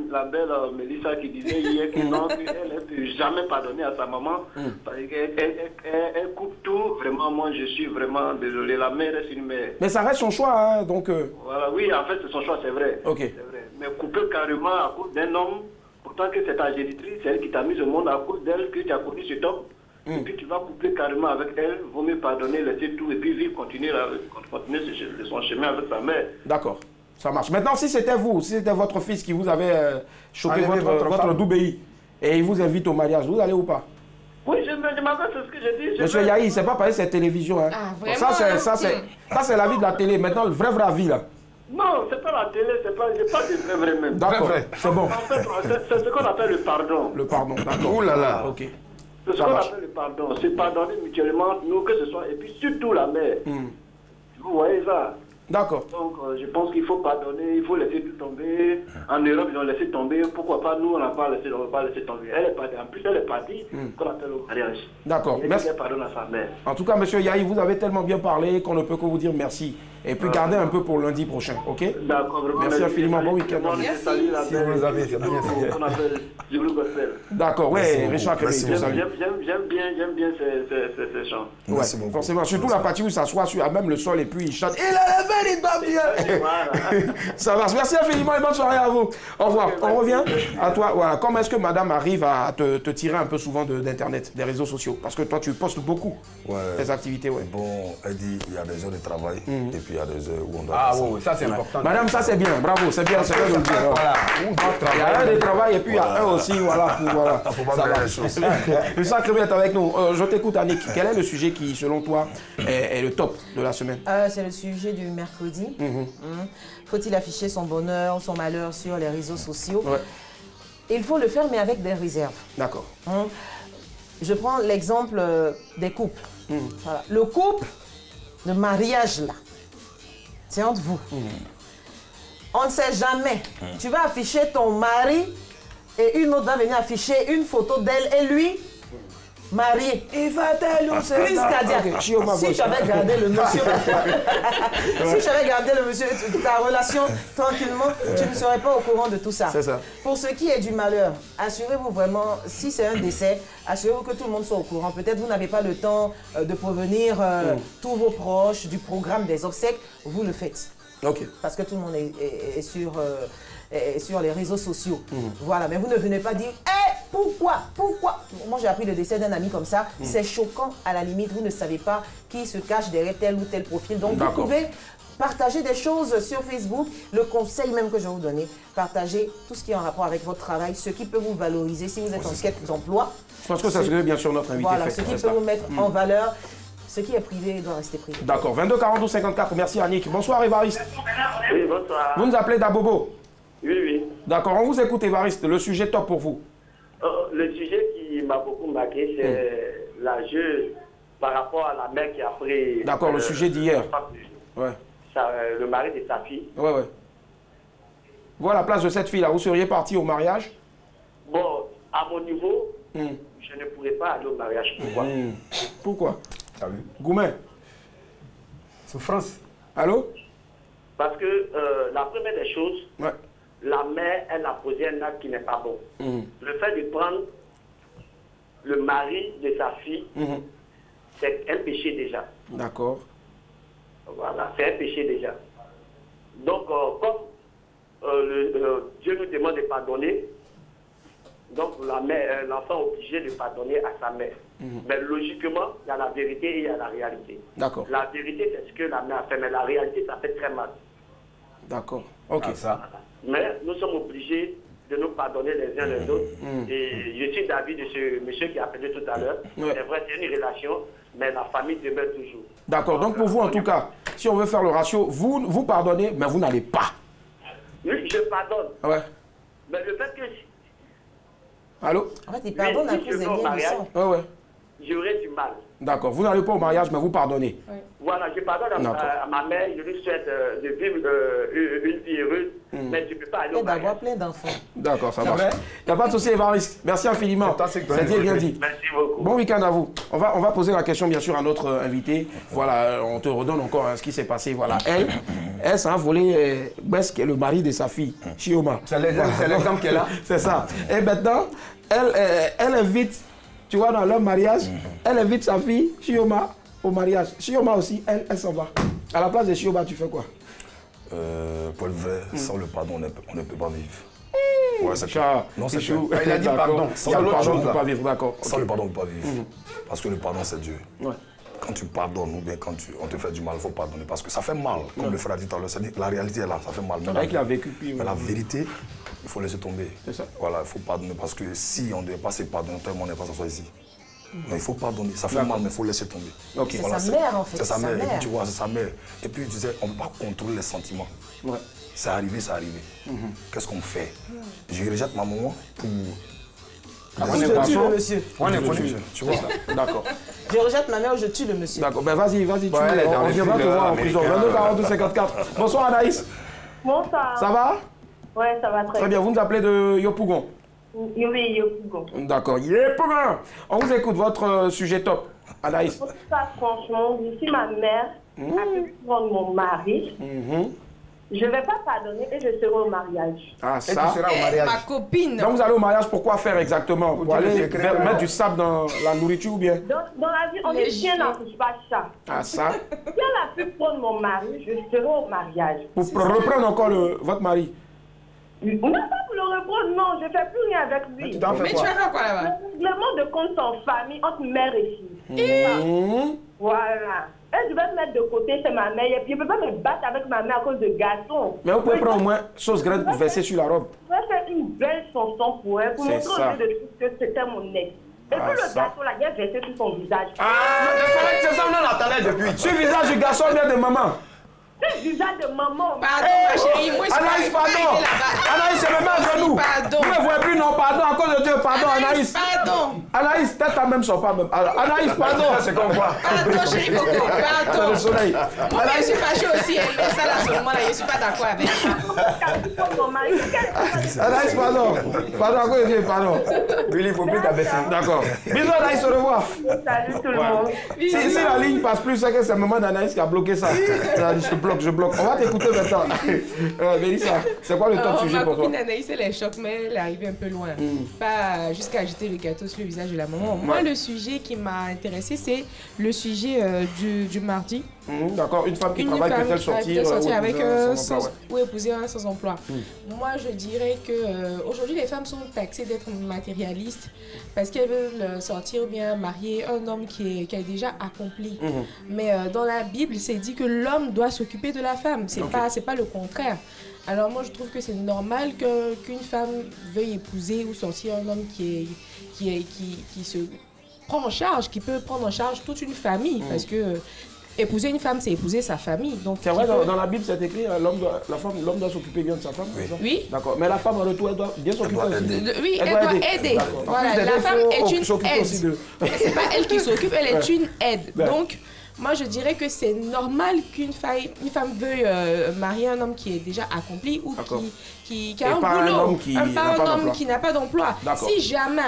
[SPEAKER 7] Mélissa qui disait hier que non, qu'elle ne peut jamais pardonner à sa maman, parce qu'elle coupe tout. Vraiment, moi, je suis vraiment désolé. La mère reste une mère.
[SPEAKER 1] Mais ça reste son choix, hein, donc...
[SPEAKER 7] Voilà, oui, en fait, c'est son choix, c'est vrai.
[SPEAKER 1] Ok.
[SPEAKER 7] C'est vrai. Mais couper carrément à cause d'un homme, pourtant que c'est ta génitrice, c'est elle qui t'a mis au monde, à cause d'elle que tu as connu cet homme. Et puis tu vas couper carrément avec elle, vaut mieux pardonner, laisser tout et puis vivre, continuer son chemin avec sa mère.
[SPEAKER 1] D'accord, ça marche. Maintenant, si c'était vous, si c'était votre fils qui vous avait chopé votre doubéi et il vous invite au mariage, vous allez ou pas?
[SPEAKER 7] Oui, je m'appelle, c'est ce que j'ai dit.
[SPEAKER 1] Monsieur Yahi, c'est pas pareil, c'est télévision. Hein.
[SPEAKER 2] Ah, vraiment,
[SPEAKER 1] ça, c'est la vie de la télé. Maintenant, le vrai vie, là.
[SPEAKER 7] Non, c'est pas la télé, c'est pas de vrai même.
[SPEAKER 1] D'accord, c'est bon.
[SPEAKER 7] En fait, c'est ce qu'on appelle le pardon.
[SPEAKER 1] Le pardon, d'accord.
[SPEAKER 5] Ouh là là.
[SPEAKER 1] Ok.
[SPEAKER 7] C'est ce qu'on appelle le pardon. C'est pardonner mutuellement, nous, que ce soit, et puis surtout la mère. Vous voyez ça?
[SPEAKER 1] D'accord.
[SPEAKER 7] Donc, je pense qu'il faut pardonner, il faut laisser tout tomber. En Europe, ils ont laissé tomber. Pourquoi pas nous, on n'a pas laissé tomber. Elle est partie. En plus, elle est partie, qu'on appelle au mariage.
[SPEAKER 1] D'accord.
[SPEAKER 7] Merci. Elle pardonne à sa mère.
[SPEAKER 1] En tout cas, monsieur Yahi, vous avez tellement bien parlé qu'on ne peut que vous dire merci. Et puis, gardez un peu pour lundi prochain, ok?
[SPEAKER 7] D'accord, vraiment.
[SPEAKER 1] Merci infiniment. Bon week-end.
[SPEAKER 2] Merci.
[SPEAKER 5] Si vous nous avez, c'est bien.
[SPEAKER 7] On appelle du groupe gospel.
[SPEAKER 1] D'accord, ouais, Richard Kébé,
[SPEAKER 7] J'aime bien ces chants.
[SPEAKER 1] Ouais, forcément. Surtout la partie où il s'assoit sur même le sol et puis il chante. Il a levé, il doit bien.
[SPEAKER 7] Voilà.
[SPEAKER 1] Ça marche. Merci infiniment et bonne soirée à vous. Au revoir. On revient à toi. Voilà. Comment est-ce que madame arrive à te tirer un peu souvent d'Internet, des réseaux sociaux? Parce que toi, tu postes beaucoup tes activités. Ouais.
[SPEAKER 6] Bon, elle dit il y a des heures de travail et puis il y a des heures où on doit.
[SPEAKER 5] Ah oui, ça c'est important.
[SPEAKER 1] Madame, ça c'est bien. Bravo, c'est bien. C'est bien de le dire.
[SPEAKER 5] Voilà.
[SPEAKER 1] Il y a un de travail et puis il y a un aussi. Voilà. Voilà.
[SPEAKER 6] Il ne faut pas faire les choses.
[SPEAKER 1] Le sacre est avec nous. Je t'écoute, Annick. Quel est le sujet qui, selon toi, est le top de la semaine?
[SPEAKER 3] C'est le sujet du mercredi. Faut-il afficher son bonheur, son malheur sur les réseaux sociaux?
[SPEAKER 1] Ouais.
[SPEAKER 3] Il faut le faire, mais avec des réserves.
[SPEAKER 1] D'accord.
[SPEAKER 3] Je prends l'exemple des couples. Voilà. Le couple, le mariage là, c'est entre vous. On ne sait jamais. Tu vas afficher ton mari et une autre va venir afficher une photo d'elle et lui marié. Il va crise cardiaque. Si tu avais gardé le monsieur, si tu avais gardé le monsieur, ta relation tranquillement, tu ne serais pas au courant de tout ça.
[SPEAKER 1] C'est ça.
[SPEAKER 3] Pour ce qui est du malheur, assurez-vous vraiment, si c'est un décès, assurez-vous que tout le monde soit au courant. Peut-être vous n'avez pas le temps de prévenir tous vos proches du programme des obsèques, vous le faites.
[SPEAKER 1] Ok.
[SPEAKER 3] Parce que tout le monde est sur les réseaux sociaux. Voilà, mais vous ne venez pas dire pourquoi? Moi j'ai appris le décès d'un ami comme ça, c'est choquant à la limite, vous ne savez pas qui se cache derrière tel ou tel profil. Donc vous pouvez partager des choses sur Facebook. Le conseil même que je vais vous donner, partagez tout ce qui est en rapport avec votre travail, ce qui peut vous valoriser si vous êtes en quête d'emploi.
[SPEAKER 1] Je pense que ça serait bien sûr notre invité.
[SPEAKER 3] Voilà, ce qui peut vous mettre en valeur. Ce qui est privé doit rester privé.
[SPEAKER 1] D'accord, 22 42 54, merci Annick. Bonsoir Évariste.
[SPEAKER 7] Oui, bonsoir.
[SPEAKER 1] Vous nous appelez d'Abobo?
[SPEAKER 7] Oui.
[SPEAKER 1] D'accord, on vous écoute Évariste, le sujet top pour vous.
[SPEAKER 7] Le sujet qui m'a beaucoup marqué, c'est l'enjeu par rapport à la mère qui a pris...
[SPEAKER 1] D'accord, le sujet d'hier. Ouais.
[SPEAKER 7] Le mari de sa fille.
[SPEAKER 1] Ouais. Vous à la place de cette fille-là, vous seriez parti au mariage?
[SPEAKER 7] Bon, à mon niveau, je ne pourrais pas aller au mariage. Pourquoi?
[SPEAKER 1] Pourquoi?
[SPEAKER 5] T'as vu?
[SPEAKER 1] Goumen.
[SPEAKER 5] Souffrance.
[SPEAKER 1] Allô?
[SPEAKER 7] Parce que la première des choses,
[SPEAKER 1] ouais.
[SPEAKER 7] La mère, elle a posé un acte qui n'est pas bon. Le fait de prendre le mari de sa fille, c'est un péché déjà.
[SPEAKER 1] D'accord.
[SPEAKER 7] Voilà, c'est un péché déjà. Donc, comme Dieu nous demande de pardonner, donc l'enfant est obligé de pardonner à sa mère. Mais logiquement, il y a la vérité et il y a la réalité.
[SPEAKER 1] D'accord.
[SPEAKER 7] La vérité, c'est ce que la mère a fait, mais la réalité, ça fait très mal.
[SPEAKER 1] D'accord. Ok.
[SPEAKER 5] Ça.
[SPEAKER 7] Voilà. Mais nous sommes obligés de nous pardonner les uns les autres. Et je suis d'avis de ce monsieur qui a appelé tout à l'heure.
[SPEAKER 1] Ouais.
[SPEAKER 7] C'est vrai, c'est une relation, mais la famille demeure toujours.
[SPEAKER 1] D'accord. Donc pour vous, en tout cas, si on veut faire le ratio, vous pardonnez, mais vous n'allez pas.
[SPEAKER 7] Oui, je pardonne.
[SPEAKER 1] Ouais.
[SPEAKER 7] Mais le fait que...
[SPEAKER 1] Allô?
[SPEAKER 3] En fait, il pardonne à cause des liens du sang.
[SPEAKER 1] Ouais.
[SPEAKER 7] j'aurai du mal.
[SPEAKER 1] D'accord. Vous n'allez pas au mariage, mais vous pardonnez.
[SPEAKER 2] Oui.
[SPEAKER 7] Voilà, je pardonne à ma mère, je lui souhaite de vivre une vie heureuse, mais je ne peux pas aller
[SPEAKER 3] Et
[SPEAKER 7] au mariage.
[SPEAKER 3] d'avoir plein d'enfants.
[SPEAKER 1] D'accord, ça
[SPEAKER 5] C'est
[SPEAKER 1] marche.
[SPEAKER 5] vrai?
[SPEAKER 1] Il n'y a pas de souci, Évariste. Merci infiniment.
[SPEAKER 5] C'est
[SPEAKER 1] C'était bien dit.
[SPEAKER 7] Merci beaucoup.
[SPEAKER 1] Bon week-end à vous. On va poser la question, bien sûr, à notre invité. Voilà, on te redonne encore ce qui s'est passé. Voilà, elle s'est envolée, Bess, qui est le mari de sa fille, Chioma.
[SPEAKER 5] C'est l'exemple qu'elle a.
[SPEAKER 1] C'est ça. Et maintenant, elle invite, tu vois, dans leur mariage, elle invite sa fille, Chioma, au mariage. Chioma aussi, elle s'en va. À la place de Chioma, tu fais quoi?
[SPEAKER 6] Pour le vrai, sans le pardon, on ne peut pas vivre. Ouais, c'est
[SPEAKER 1] Chat,
[SPEAKER 6] non, c'est
[SPEAKER 1] chou.
[SPEAKER 6] clair.
[SPEAKER 5] Il a dit
[SPEAKER 1] D'accord.
[SPEAKER 5] pardon.
[SPEAKER 1] Il y a le
[SPEAKER 5] Sans
[SPEAKER 1] pardon, on
[SPEAKER 5] l'autre
[SPEAKER 1] ne peut
[SPEAKER 5] chose,
[SPEAKER 1] pas vivre, d'accord.
[SPEAKER 6] Sans
[SPEAKER 1] Ok.
[SPEAKER 6] le pardon, on ne peut pas vivre. Parce que le pardon, c'est Dieu.
[SPEAKER 1] Ouais.
[SPEAKER 6] Quand tu pardonnes ou bien quand on te fait du mal, il faut pardonner. Parce que ça fait mal. Comme le frère a dit tout à l'heure, la réalité est là, ça fait mal.
[SPEAKER 1] C'est vrai qu'il a vécu. Puis,
[SPEAKER 6] Mais la vérité, il faut laisser tomber.
[SPEAKER 1] C'est ça.
[SPEAKER 6] Voilà, il faut pardonner. Parce que si on ne devait pas se pardonner, tout le monde n'est pas s'asseoir ici. Mais il faut pardonner. Ça fait mal, mais il faut laisser tomber.
[SPEAKER 1] Ok.
[SPEAKER 3] C'est sa mère, en fait.
[SPEAKER 6] C'est sa
[SPEAKER 3] c'est
[SPEAKER 6] mère. Et puis
[SPEAKER 3] mère.
[SPEAKER 6] tu vois, c'est sa mère. Et puis tu sais, on ne peut pas contrôler les sentiments.
[SPEAKER 1] Ouais.
[SPEAKER 6] C'est arrivé, c'est arrivé. Qu'est-ce qu'on fait? Je rejette ma maman pour.
[SPEAKER 1] On
[SPEAKER 3] Je
[SPEAKER 1] est
[SPEAKER 3] tue
[SPEAKER 1] patient.
[SPEAKER 3] le monsieur.
[SPEAKER 5] On est connu.
[SPEAKER 6] Tu vois?
[SPEAKER 1] D'accord.
[SPEAKER 3] Je rejette ma mère ou je tue le monsieur.
[SPEAKER 1] D'accord. Ben vas-y, tu
[SPEAKER 5] Ouais, elle est dans
[SPEAKER 1] on
[SPEAKER 5] les
[SPEAKER 1] viendra te
[SPEAKER 5] films
[SPEAKER 1] voir en prison.
[SPEAKER 5] américains.
[SPEAKER 1] 22 42 54. Bonsoir Anaïs.
[SPEAKER 8] Bonsoir.
[SPEAKER 1] Ça va?
[SPEAKER 8] Ouais, ça va très
[SPEAKER 1] Très bien. Vous nous appelez de Yopougon.
[SPEAKER 8] Oui, Yopougon.
[SPEAKER 1] D'accord. Yopougon. On vous écoute, votre sujet top. Anaïs.
[SPEAKER 8] Pour ça, franchement, si ma mère a pu prendre mon mari, je ne vais pas pardonner et je serai au mariage.
[SPEAKER 1] Ah,
[SPEAKER 5] Et tu
[SPEAKER 1] ça.
[SPEAKER 5] seras au mariage.
[SPEAKER 2] Ma copine.
[SPEAKER 1] Donc vous allez au mariage, pourquoi faire exactement? Pour
[SPEAKER 5] dire le
[SPEAKER 1] aller
[SPEAKER 5] secret,
[SPEAKER 1] mettre du sable dans la nourriture ou bien?
[SPEAKER 8] Dans la vie, on
[SPEAKER 2] Les
[SPEAKER 8] dit chien
[SPEAKER 2] chiens.
[SPEAKER 8] n'empêche pas chat.
[SPEAKER 1] Ah, ça.
[SPEAKER 8] Si elle a pu prendre mon mari, je serai au mariage.
[SPEAKER 1] Pour reprendre encore votre mari.
[SPEAKER 8] Non, pas pour le reprendre, non, je ne fais plus rien avec lui.
[SPEAKER 5] Tu t'en fais
[SPEAKER 2] Mais tu
[SPEAKER 5] quoi?
[SPEAKER 2] vas faire quoi là-bas?
[SPEAKER 8] Le règlement de compte en famille entre mère et fille. Voilà. Et je vais me mettre de côté, c'est ma mère. Et puis je ne peux pas me battre avec ma mère à cause de garçons.
[SPEAKER 1] Mais vous pouvez prendre au moins sauce graine pour verser sur la robe.
[SPEAKER 8] Je vais faire une belle chanson pour elle, pour
[SPEAKER 1] C'est
[SPEAKER 8] montrer
[SPEAKER 1] ça.
[SPEAKER 8] au lieu de tout que c'était mon ex. Et
[SPEAKER 1] Ah,
[SPEAKER 8] puis le
[SPEAKER 1] ça.
[SPEAKER 8] gâteau, là, il a versé sur son visage.
[SPEAKER 5] C'est ça, on l'attendait depuis.
[SPEAKER 1] Sur le visage du garçon bien de maman.
[SPEAKER 8] C'est le visage de maman.
[SPEAKER 2] Pardon, ma chérie, moi je suis
[SPEAKER 1] Anaïs,
[SPEAKER 2] pas
[SPEAKER 1] pardon.
[SPEAKER 2] été là-bas.
[SPEAKER 1] Anaïs, je me mets à genoux.
[SPEAKER 2] Pardon.
[SPEAKER 1] Vous ne voyez plus, non, pardon, à cause de Dieu, pardon, Anaïs.
[SPEAKER 2] Pardon.
[SPEAKER 1] Anaïs, tête à même sort pas même. Alors, Anaïs, pardon.
[SPEAKER 5] C'est comme quoi?
[SPEAKER 2] Pardon, chérie, Coco,
[SPEAKER 1] C'est le
[SPEAKER 2] pardon.
[SPEAKER 1] soleil.
[SPEAKER 2] Moi, je suis fâchée aussi. Elle fait ça là, à ce moment-là. Je ne suis pas d'accord avec ça.
[SPEAKER 8] Mon mari,
[SPEAKER 1] Anaïs, pardon. Pardon, à cause de Dieu, pardon.
[SPEAKER 5] Billy, il faut plus t'abaisser.
[SPEAKER 1] D'accord. Bisous, Anaïs, au revoir.
[SPEAKER 8] salut tout le monde.
[SPEAKER 1] Si la ligne passe plus, c'est que c'est maman d'Anaïs qui a bloqué ça. Ça dit, je bloque. On va t'écouter maintenant. Mélissa, c'est quoi le top sujet
[SPEAKER 2] Ma
[SPEAKER 1] pour toi?
[SPEAKER 2] copine Anaïs, elle est choc, mais elle est arrivée un peu loin. Pas jusqu'à jeter le gâteau sur le visage de la maman. Moi, le sujet qui m'a intéressée, c'est le sujet du mardi.
[SPEAKER 1] D'accord, une femme qui
[SPEAKER 2] Une
[SPEAKER 1] travaille
[SPEAKER 2] femme
[SPEAKER 1] peut-elle
[SPEAKER 2] qui travaille
[SPEAKER 1] sortir,
[SPEAKER 2] peut-elle sortir avec
[SPEAKER 1] sans emploi,
[SPEAKER 2] ou épouser un sans emploi. Moi, je dirais que aujourd'hui, les femmes sont taxées d'être matérialistes parce qu'elles veulent sortir ou bien marier un homme qui est déjà accompli. Mais dans la Bible, c'est dit que l'homme doit s'occuper de la femme. C'est pas le contraire. Alors moi, je trouve que c'est normal qu'une femme veuille épouser ou sortir un homme qui se prend en charge, qui peut prendre en charge toute une famille, parce que épouser une femme, c'est épouser sa famille. Donc
[SPEAKER 1] C'est vrai, dans la Bible, c'est écrit, l'homme doit s'occuper bien de sa femme.
[SPEAKER 6] Oui.
[SPEAKER 1] c'est ça?
[SPEAKER 2] Oui.
[SPEAKER 1] D'accord, mais la femme, en retour, elle doit bien s'occuper
[SPEAKER 6] doit
[SPEAKER 1] aussi.
[SPEAKER 6] aider.
[SPEAKER 2] Oui,
[SPEAKER 1] Elle
[SPEAKER 2] elle
[SPEAKER 1] doit
[SPEAKER 2] doit
[SPEAKER 1] aider.
[SPEAKER 2] aider.
[SPEAKER 1] D'accord.
[SPEAKER 2] Voilà,
[SPEAKER 1] En plus
[SPEAKER 2] la
[SPEAKER 1] d'aider,
[SPEAKER 2] femme
[SPEAKER 1] faut
[SPEAKER 2] est une
[SPEAKER 1] s'occuper aussi
[SPEAKER 2] aide.
[SPEAKER 1] de-
[SPEAKER 2] C'est pas elle qui s'occupe, elle est une aide.
[SPEAKER 1] Ouais.
[SPEAKER 2] Donc, moi, je dirais que c'est normal qu'une femme veuille marier un homme qui est déjà accompli ou
[SPEAKER 1] D'accord.
[SPEAKER 2] qui
[SPEAKER 1] Et
[SPEAKER 2] a un
[SPEAKER 1] pas un
[SPEAKER 2] boulot.
[SPEAKER 1] homme qui n'a pas
[SPEAKER 2] un homme
[SPEAKER 1] d'emploi.
[SPEAKER 2] qui n'a pas d'emploi.
[SPEAKER 1] D'accord.
[SPEAKER 2] Si jamais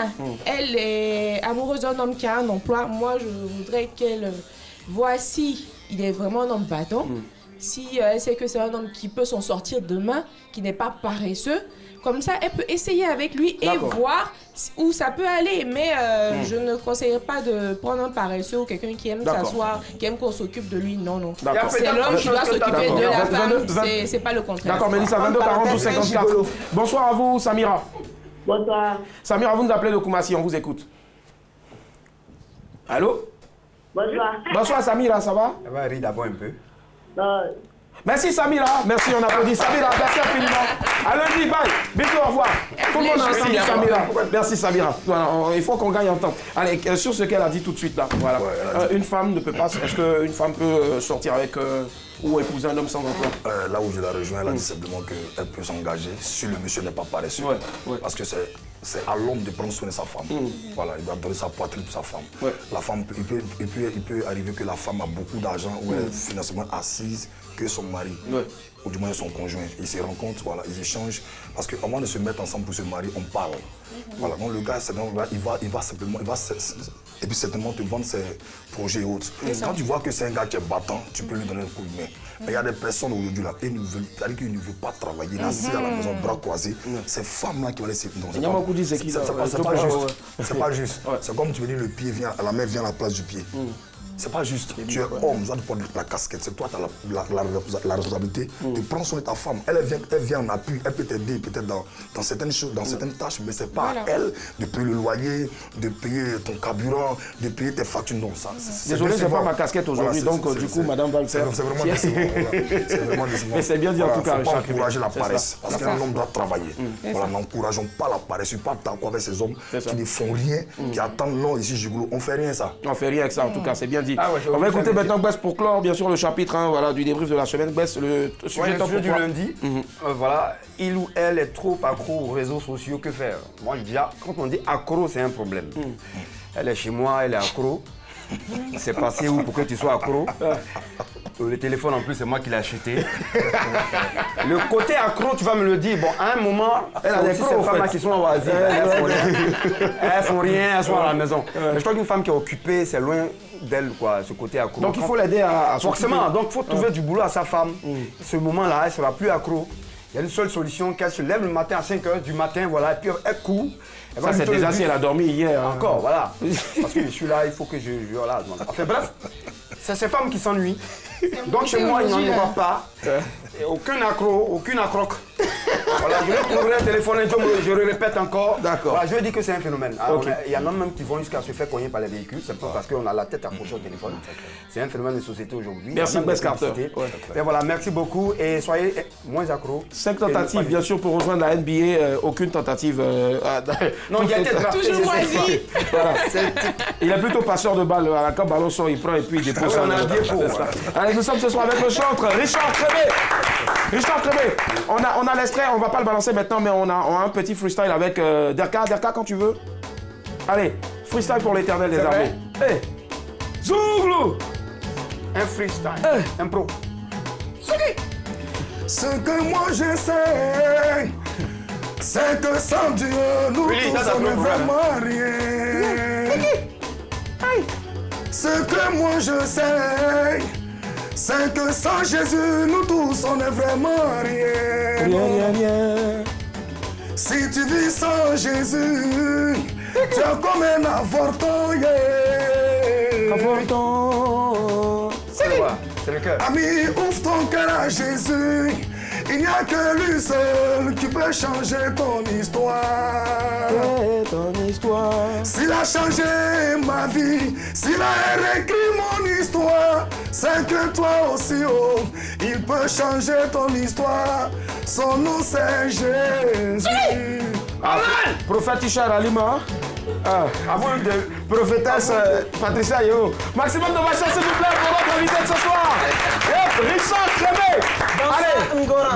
[SPEAKER 2] elle est amoureuse d'un homme qui a un emploi, moi, je voudrais qu'elle voit si il est vraiment un homme battant. Si elle sait que c'est un homme qui peut s'en sortir demain, qui n'est pas paresseux, comme ça, elle peut essayer avec lui et
[SPEAKER 1] D'accord.
[SPEAKER 2] voir où ça peut aller. Mais je ne conseillerais pas de prendre un paresseux ou quelqu'un qui aime
[SPEAKER 1] D'accord.
[SPEAKER 2] s'asseoir, qui aime qu'on s'occupe de lui. Non, non.
[SPEAKER 1] D'accord.
[SPEAKER 2] C'est l'homme qui doit s'occuper de la
[SPEAKER 1] D'accord.
[SPEAKER 2] femme,
[SPEAKER 1] 22,
[SPEAKER 2] c'est pas le contraire.
[SPEAKER 1] D'accord, Mélissa, 22 42 54. Bonsoir à vous, Samira.
[SPEAKER 8] Bonsoir.
[SPEAKER 1] Samira, vous nous appelez de Koumassi, on vous écoute. Allô?
[SPEAKER 8] Bonsoir.
[SPEAKER 1] Bonsoir, Samira, ça va?
[SPEAKER 5] Elle va rire d'abord un peu.
[SPEAKER 1] Merci Samira, merci, on applaudit Samira, merci infiniment. À lundi, bye, bisous, au revoir. Tout le monde a entendu Samira. Merci Samira. Voilà, il faut qu'on gagne en temps. Allez, sur ce qu'elle a dit tout de suite là, voilà.
[SPEAKER 6] Ouais, elle a dit.
[SPEAKER 1] Une femme ne peut pas, est-ce qu'une femme peut sortir avec ou épouser un homme sans emploi?
[SPEAKER 6] Là où je la rejoins, elle a dit simplement qu'elle peut s'engager si le monsieur n'est pas paresseux.
[SPEAKER 1] Ouais, ouais.
[SPEAKER 6] Parce que c'est c'est à l'homme de prendre soin de sa femme. Voilà, il doit donner sa poitrine pour sa femme.
[SPEAKER 1] Ouais.
[SPEAKER 6] La femme, il peut arriver que la femme a beaucoup d'argent ou elle est financièrement assise que son mari. Ouais. Ou du moins son conjoint. Ils se rencontrent, voilà, ils échangent. Parce qu'avant de se mettre ensemble pour se marier, on parle. Voilà, donc le gars, il va simplement, et puis certainement te vendre ses projets et autres. Quand tu vois que c'est un gars qui est battant, tu peux lui donner un coup de main. Mais il y a des personnes aujourd'hui là, ils ne veulent pas travailler, assis à la maison, bras croisés. Ces femmes-là qui vont laisser.
[SPEAKER 1] Il y a beaucoup dit c'est qui ça.
[SPEAKER 6] C'est pas juste. C'est pas juste. C'est comme tu veux dire, le pied vient, la main vient à la place du pied. C'est pas juste. Tu es homme, tu dois te porter la casquette. C'est toi qui as la responsabilité de prendre soin de ta femme. Elle vient en appui, elle peut t'aider peut-être dans certaines choses, dans certaines tâches, mais c'est pas à elle de payer le loyer, de payer ton carburant, de payer tes factures. Non, ça.
[SPEAKER 1] Désolé, c'est pas ma casquette aujourd'hui, donc du coup, madame va le faire.
[SPEAKER 6] C'est vraiment décevant. C'est vraiment décevant.
[SPEAKER 1] Mais c'est bien dit en tout cas.
[SPEAKER 6] Il ne faut pas encourager la paresse, parce qu'un homme doit travailler. Voilà, n'encourageons pas la paresse. Je ne suis pas d'accord avec ces hommes qui ne font rien, qui attendent non ici, Gigolo. On ne fait rien ça.
[SPEAKER 1] On ne fait rien avec ça, en tout cas, c'est bien dit. On va écouter maintenant Bess pour clore bien sûr le chapitre voilà, du débrief de la semaine. Bess, le sujet
[SPEAKER 5] du lundi, voilà, il ou elle est trop accro aux réseaux sociaux, que faire? Moi je dis, quand on dit accro, c'est un problème. Elle est chez moi, elle est accro. C'est passé où pour que tu sois accro? Le téléphone en plus, c'est moi qui l'ai acheté. Le côté accro, tu vas me le dire. Bon, à un moment, elle a des femmes qui sont en oisives. Elles font rien, elles sont à la maison. Mais je crois qu'une femme qui est occupée, c'est loin d'elle, quoi, ce côté accro.
[SPEAKER 1] Donc il faut l'aider à
[SPEAKER 5] forcément, donc il faut trouver du boulot à sa femme. Ce moment-là, elle ne sera plus accro. Il y a une seule solution, qu'elle se lève le matin à 5 h du matin, voilà, et puis elle court.
[SPEAKER 1] Ça, c'est déjà si elle a dormi hier.
[SPEAKER 5] Encore, voilà. Parce que je suis là, il faut que je voilà. Enfin bref, c'est ces femmes qui s'ennuient. Donc chez moi, il n'y en aura pas. Et aucun accro, aucune accroque. Voilà, je vais trouver un téléphone et je le répète encore.
[SPEAKER 1] D'accord.
[SPEAKER 5] Voilà, je dis que c'est un phénomène. Il y en a même qui vont jusqu'à se faire cogner par les véhicules, c'est parce qu'on a la tête accrochée au téléphone. C'est un phénomène de société aujourd'hui.
[SPEAKER 1] Merci Bess Carter.
[SPEAKER 5] Et voilà, merci beaucoup et soyez moins accro.
[SPEAKER 1] 5 tentatives, bien sûr, pour rejoindre la NBA. Aucune tentative.
[SPEAKER 5] Non, il y a
[SPEAKER 2] toujours choisi.
[SPEAKER 1] Voilà. Il est plutôt passeur de balle. À la quand ballon sort, il prend et puis il dépose.
[SPEAKER 5] On a un billet pour.
[SPEAKER 1] Allez, nous sommes ce soir avec le chantre Richard Crémé. Richard Crémé, on a l'extrait, on va pas le balancer maintenant, mais on a un petit freestyle avec Derka. Derka, quand tu veux. Allez, freestyle pour l'éternel des armées. Hey. Zouglou.
[SPEAKER 5] Un freestyle, un pro.
[SPEAKER 6] Ce que moi je sais, c'est que sans Dieu, nous tous on n'est vraiment rien. Ce que moi je sais, c'est que sans Jésus, nous tous on n'est vraiment rien.
[SPEAKER 1] Rien.
[SPEAKER 6] Si tu vis sans Jésus, tu es comme un avorton.
[SPEAKER 1] Avorton.
[SPEAKER 5] C'est quoi? C'est le cœur.
[SPEAKER 6] Ami, ouvre ton cœur à Jésus. Il n'y a que lui seul qui peut changer ton histoire. S'il a changé ma vie, s'il a réécrit mon histoire, c'est que toi aussi, oh, il peut changer ton histoire. Son nom c'est Jésus.
[SPEAKER 1] Amen. Prophète Ishar Alima. Avant de prophétesse Patricia Yo. Maximum de vaches, s'il vous plaît, pour notre invité de ce soir. Richard Crémé. Allez,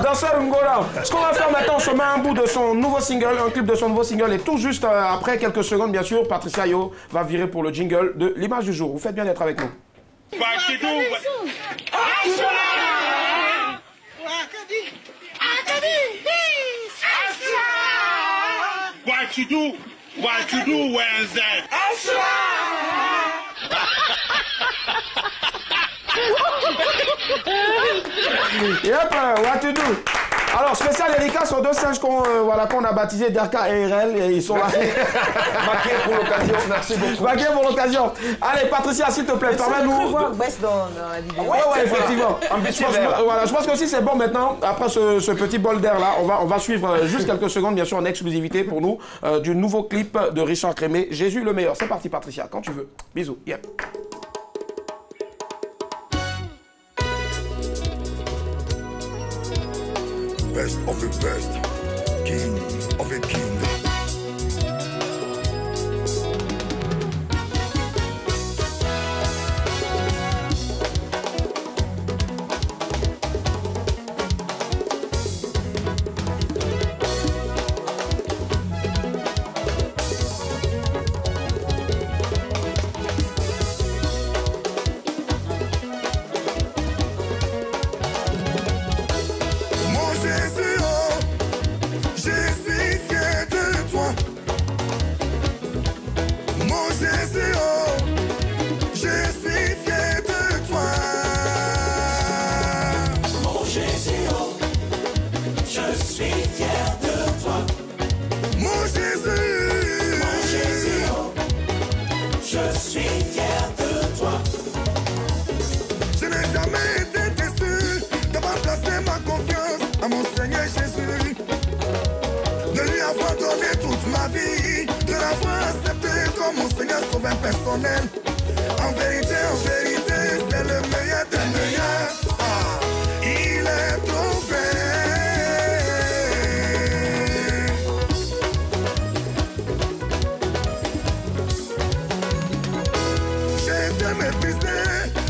[SPEAKER 1] danseur Ngora. Ce qu'on va faire maintenant, on se met un bout de son nouveau single, un clip de son nouveau single. Et tout juste après quelques secondes, bien sûr, Patricia Yo va virer pour le jingle de l'image du jour. Vous faites bien d'être avec nous.
[SPEAKER 9] What you do Wednesday?
[SPEAKER 1] Yep, what you do? Alors, spécial dédicace aux deux singes qu'on a baptisés Derka et RL, et ils sont là.
[SPEAKER 5] Maquillés pour l'occasion, merci beaucoup.
[SPEAKER 1] Maquillés pour l'occasion. Allez, Patricia, s'il te plaît, permets-nous.
[SPEAKER 3] On voir Bess dans la vidéo.
[SPEAKER 1] Ouais, effectivement. Voilà, je pense que aussi c'est bon maintenant, après ce petit bol d'air là, on va suivre juste quelques secondes, bien sûr, en exclusivité pour nous, du nouveau clip de Richard Crémé, Jésus le meilleur. C'est parti, Patricia, quand tu veux. Bisous. Yeah.
[SPEAKER 6] Best of the best, king of the king. a sauvé un personnel. En vérité, c'est le meilleur des meilleurs. Ah, il est trouvé. J'ai été méprisé,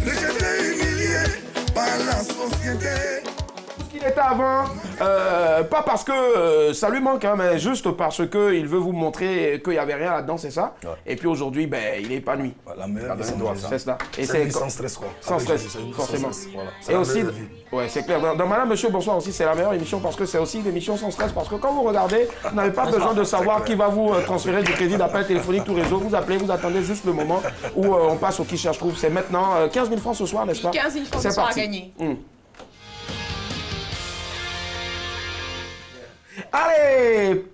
[SPEAKER 6] rejeté, humilié par la société.
[SPEAKER 1] Il était avant, pas parce que ça lui manque, hein, mais juste parce qu'il veut vous montrer qu'il n'y avait rien là-dedans, c'est ça. Ouais. Et puis aujourd'hui, ben, il est épanoui.
[SPEAKER 6] La meilleure vie,
[SPEAKER 1] c'est ça.
[SPEAKER 6] Et c'est sans stress, quoi.
[SPEAKER 1] Sans stress, forcément.
[SPEAKER 6] Voilà.
[SPEAKER 1] Et aussi, ouais, c'est clair. Dans Madame, Monsieur, bonsoir aussi, c'est la meilleure émission parce que c'est aussi une émission sans stress. Parce que quand vous regardez, vous n'avez pas besoin de savoir qui va vous transférer du crédit d'appel téléphonique tout réseau. Vous appelez, vous attendez juste le moment où on passe au qui cherche trouve. C'est maintenant 15 000 francs ce soir, n'est-ce pas?
[SPEAKER 2] 15 000 francs ce soir à gagner.
[SPEAKER 1] Allez!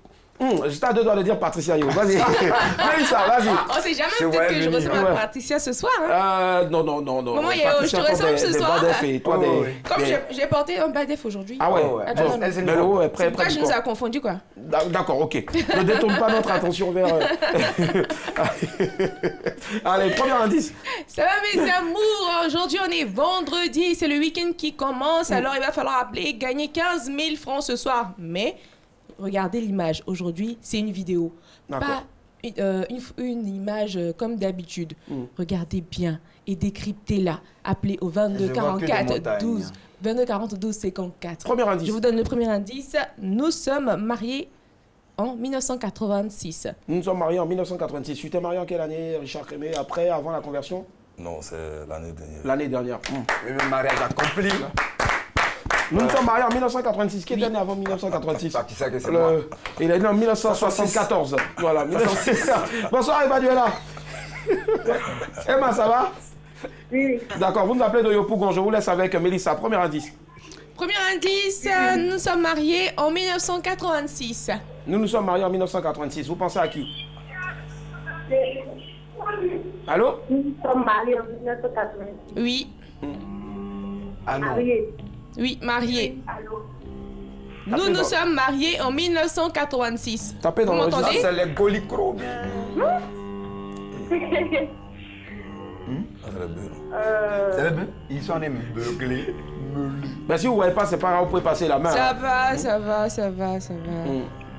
[SPEAKER 1] J'étais à deux doigts de dire Patricia Yo. Vas-y. Mélissa, vas-y.
[SPEAKER 2] On sait jamais peut-être que je reçois Patricia ce soir. Hein?
[SPEAKER 1] Non.
[SPEAKER 2] Comment je te ressemble ce soir? Comme j'ai porté un badef aujourd'hui.
[SPEAKER 1] Ah ouais.
[SPEAKER 2] Pourquoi je nous ai confondus, quoi?
[SPEAKER 1] D'accord, ok. Ne détourne pas notre attention vers... Allez, premier indice.
[SPEAKER 2] Ça va mes amours, aujourd'hui on est vendredi, c'est le week-end qui commence, alors il va falloir appeler, gagner 15 000 francs ce soir. Mais... regardez l'image. Aujourd'hui, c'est une vidéo. Pas une image comme d'habitude. Regardez bien et décryptez-la. Appelez au 22 44 12 22 40 12 54.
[SPEAKER 1] Premier indice.
[SPEAKER 2] Je vous donne le premier indice. Nous sommes mariés en 1986.
[SPEAKER 1] Nous sommes mariés en 1986. Tu t'es marié en quelle année, Richard Crémé? Après, avant la conversion?
[SPEAKER 6] Non, c'est l'année dernière.
[SPEAKER 1] L'année dernière.
[SPEAKER 5] Le mariage accompli.
[SPEAKER 1] Nous nous sommes mariés en 1986. Qui est né avant 1986?
[SPEAKER 5] Qui sait que c'est moi?
[SPEAKER 1] Il est né en 1974. Voilà. Bonsoir, Emmanuela. Emma, ça va?
[SPEAKER 8] Oui.
[SPEAKER 1] D'accord, vous nous appelez de Yopougon. Je vous laisse avec Mélissa. Premier indice.
[SPEAKER 2] Premier indice, nous sommes mariés en 1986.
[SPEAKER 1] Nous nous sommes mariés en 1986. Vous pensez à qui? Allô?
[SPEAKER 8] Nous sommes mariés en 1986.
[SPEAKER 2] Oui.
[SPEAKER 5] Ah non.
[SPEAKER 8] Mariés.
[SPEAKER 2] Oui, mariés.
[SPEAKER 8] Allô?
[SPEAKER 2] Nous sommes mariés en 1986.
[SPEAKER 1] Tapez dans
[SPEAKER 2] vous
[SPEAKER 1] le
[SPEAKER 2] m'entendez?
[SPEAKER 5] C'est les golicros. C'est les bœufs. Ils sont des beuglés.
[SPEAKER 1] Ben, si vous ne voyez pas, c'est pas grave, vous pouvez passer la main.
[SPEAKER 2] Ça va, ça va, ça va, ça va.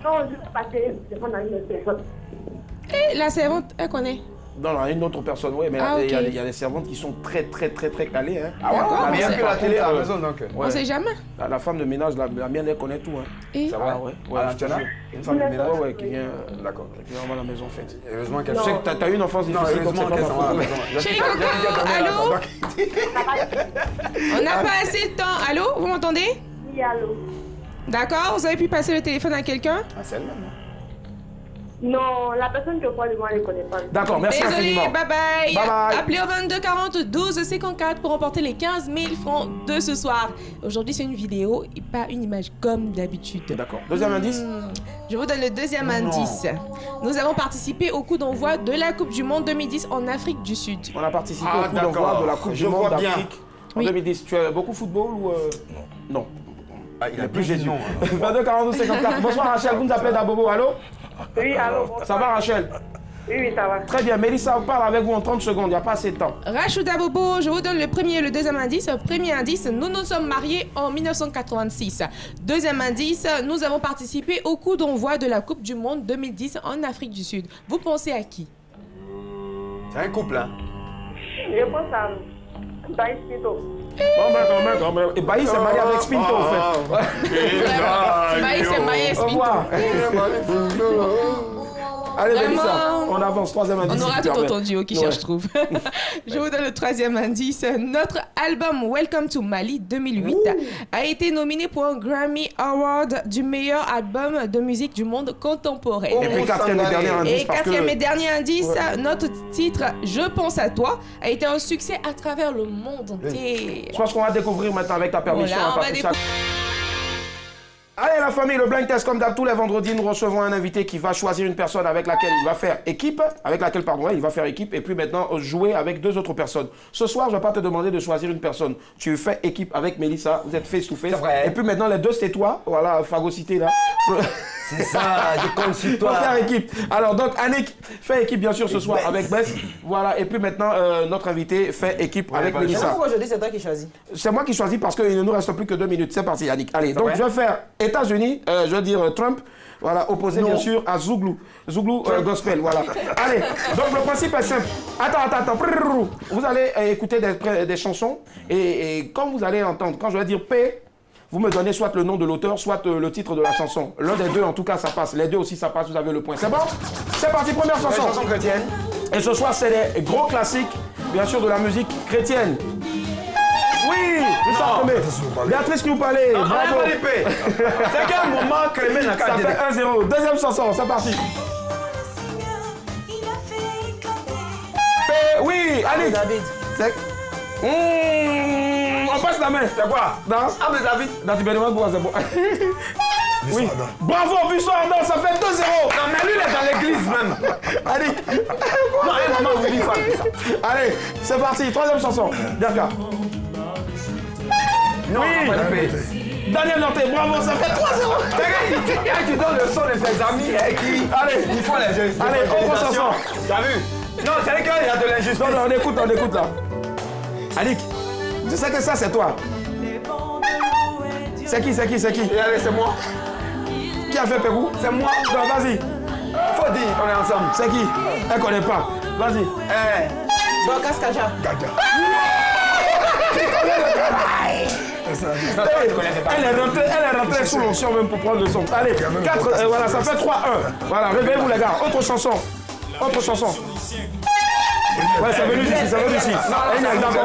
[SPEAKER 8] Non, je vais passer le téléphone à une personne.
[SPEAKER 2] Et la servante, elle connaît.
[SPEAKER 1] Non, non, une autre personne, oui, mais il y a des servantes qui sont très calées. Hein.
[SPEAKER 5] Ah ouais, mais il y a que la télé à la maison, donc.
[SPEAKER 2] On sait jamais.
[SPEAKER 1] La femme de ménage, la mienne, elle connaît tout. Hein.
[SPEAKER 2] Et
[SPEAKER 5] ça va,
[SPEAKER 1] ouais.
[SPEAKER 5] Tu en as une femme de ménage?
[SPEAKER 1] Ouais, qui vient.
[SPEAKER 5] D'accord.
[SPEAKER 1] Qui vient à la maison, en fait.
[SPEAKER 5] Heureusement qu'elle...
[SPEAKER 1] Je sais que t'as eu une enfance difficile, donc c'est pas ma faute.
[SPEAKER 2] Chérie Coco, allô? On n'a pas assez de temps. Allô, vous m'entendez?
[SPEAKER 8] Oui, allô.
[SPEAKER 2] D'accord, vous avez pu passer le téléphone à quelqu'un?
[SPEAKER 5] Ah, c'est elle-même.
[SPEAKER 8] Non, la personne que je parle de moi, elle ne connaît pas.
[SPEAKER 1] D'accord, merci infiniment.
[SPEAKER 2] Bye bye.
[SPEAKER 1] Bye bye.
[SPEAKER 2] Appelez au 22 40 12 54 pour remporter les 15 000 francs de ce soir. Aujourd'hui, c'est une vidéo et pas une image comme d'habitude.
[SPEAKER 1] D'accord. Deuxième indice.
[SPEAKER 2] Je vous donne le deuxième indice. Nous avons participé au coup d'envoi de la Coupe du Monde 2010 en Afrique du Sud.
[SPEAKER 1] On a participé au coup d'envoi de la Coupe du Monde d'Afrique en 2010. Tu as beaucoup de football ou Non.
[SPEAKER 5] Ah, il a plus Jésus.
[SPEAKER 1] 22 42 54. Bonsoir Rachel, vous nous appelez d'Abobo, allô?
[SPEAKER 8] Oui, allô.
[SPEAKER 1] Ça va Rachel?
[SPEAKER 8] Oui, ça va.
[SPEAKER 1] Très bien, Mélissa, on parle avec vous en 30 secondes, il n'y a pas assez de temps.
[SPEAKER 2] Rachouda Bobo, je vous donne le premier et le deuxième indice. Premier indice, nous nous sommes mariés en 1986. Deuxième indice, nous avons participé au coup d'envoi de la Coupe du Monde 2010 en Afrique du Sud. Vous pensez à qui?
[SPEAKER 5] C'est un couple, hein?
[SPEAKER 8] Je pense à Baïs Pinto.
[SPEAKER 1] Et Baïs s'est marié avec Spinto, en fait.
[SPEAKER 2] Baïs s'est marié avec Spinto.
[SPEAKER 1] Allez, Mélissa, on avance. Troisième indice.
[SPEAKER 2] On aura tout entendu au qui cherche trouve. Je vous donne le troisième indice. Notre album Welcome to Mali 2008 a été nominé pour un Grammy Award du meilleur album de musique du monde contemporain.
[SPEAKER 1] Et puis quatrième et dernier indice.
[SPEAKER 2] Et quatrième et dernier indice, notre titre Je pense à toi a été un succès à travers le monde entier.
[SPEAKER 1] Je pense qu'on va découvrir maintenant avec ta permission.
[SPEAKER 2] Voilà, on va découvrir.
[SPEAKER 1] Allez la famille, le blind test comme d'hab, tous les vendredis, nous recevons un invité qui va choisir une personne avec laquelle il va faire équipe, il va faire équipe et puis maintenant jouer avec deux autres personnes. Ce soir, je ne vais pas te demander de choisir une personne. Tu fais équipe avec Mélissa, vous êtes face to face.
[SPEAKER 5] C'est vrai.
[SPEAKER 1] Et puis maintenant, les deux, c'est toi. Voilà, phagocyté là.
[SPEAKER 5] C'est ça, je compte sur
[SPEAKER 1] Faut
[SPEAKER 5] toi.
[SPEAKER 1] faire équipe. Alors donc Annick fait équipe bien sûr ce soir avec Bess. Voilà, et puis maintenant notre invité fait équipe avec Mélissa.
[SPEAKER 3] Pourquoi aujourd'hui c'est toi qui choisis?
[SPEAKER 1] C'est moi qui choisis parce qu'il ne nous reste plus que 2 minutes. C'est parti Annick. Allez, donc je vais faire États-Unis, je vais dire Trump. Voilà, opposé bien sûr à Zouglou. Zouglou gospel, voilà. Allez, donc le principe est simple. Attends. Vous allez écouter des chansons et quand vous allez entendre, quand je vais dire P, vous me donnez soit le nom de l'auteur, soit le titre de la chanson. L'un des deux, en tout cas, ça passe. Les deux aussi, ça passe, vous avez le point. C'est bon? C'est parti, première chanson.
[SPEAKER 5] Chanson chrétienne.
[SPEAKER 1] Et ce soir, c'est des gros classiques, bien sûr, de la musique chrétienne. Oui, Richard Crémé. Béatrice nous parlait. Bravo.
[SPEAKER 5] C'est quel moment Crémé n'a qu'à
[SPEAKER 1] Ça
[SPEAKER 5] dire.
[SPEAKER 1] fait 1-0. Deuxième chanson, c'est parti. Oui, allez.
[SPEAKER 3] David.
[SPEAKER 1] On passe la main.
[SPEAKER 5] C'est quoi?
[SPEAKER 1] Non.
[SPEAKER 5] Ah, mais David.
[SPEAKER 1] Non, tu me demandes pourquoi c'est bon. Oui. Bravo, Buisson Ardant, ça fait 2-0.
[SPEAKER 5] Non, mais lui, il est dans l'église même.
[SPEAKER 1] Allez.
[SPEAKER 5] Non, un moment, vous dites ça.
[SPEAKER 1] Allez, c'est parti. Troisième chanson. D'accord.
[SPEAKER 5] Non,
[SPEAKER 1] oui. Daniel Nantais, bravo, ça fait 3-0.
[SPEAKER 5] Tu donnes le son de ses amis et qui.
[SPEAKER 1] Allez,
[SPEAKER 5] ils font les jeux.
[SPEAKER 1] Allez, autre chanson.
[SPEAKER 5] T'as vu? Non, c'est vrai qu'il y a de l'injustice.
[SPEAKER 1] Non, on écoute là. Annick, je sais que ça, c'est toi. C'est qui?
[SPEAKER 5] Allez, c'est moi.
[SPEAKER 1] Qui a fait Pérou?
[SPEAKER 5] C'est moi.
[SPEAKER 1] Non, vas-y.
[SPEAKER 5] Faut dire, on est ensemble.
[SPEAKER 1] C'est qui? Elle connaît pas. Vas-y.
[SPEAKER 3] Dorcas Kaja.
[SPEAKER 1] Elle est rentrée sous l'onction même pour prendre le son. Allez, 4, voilà, ça fait 3-1. Voilà, réveillez-vous les gars. Autre chanson. Ouais, c'est venu d'ici.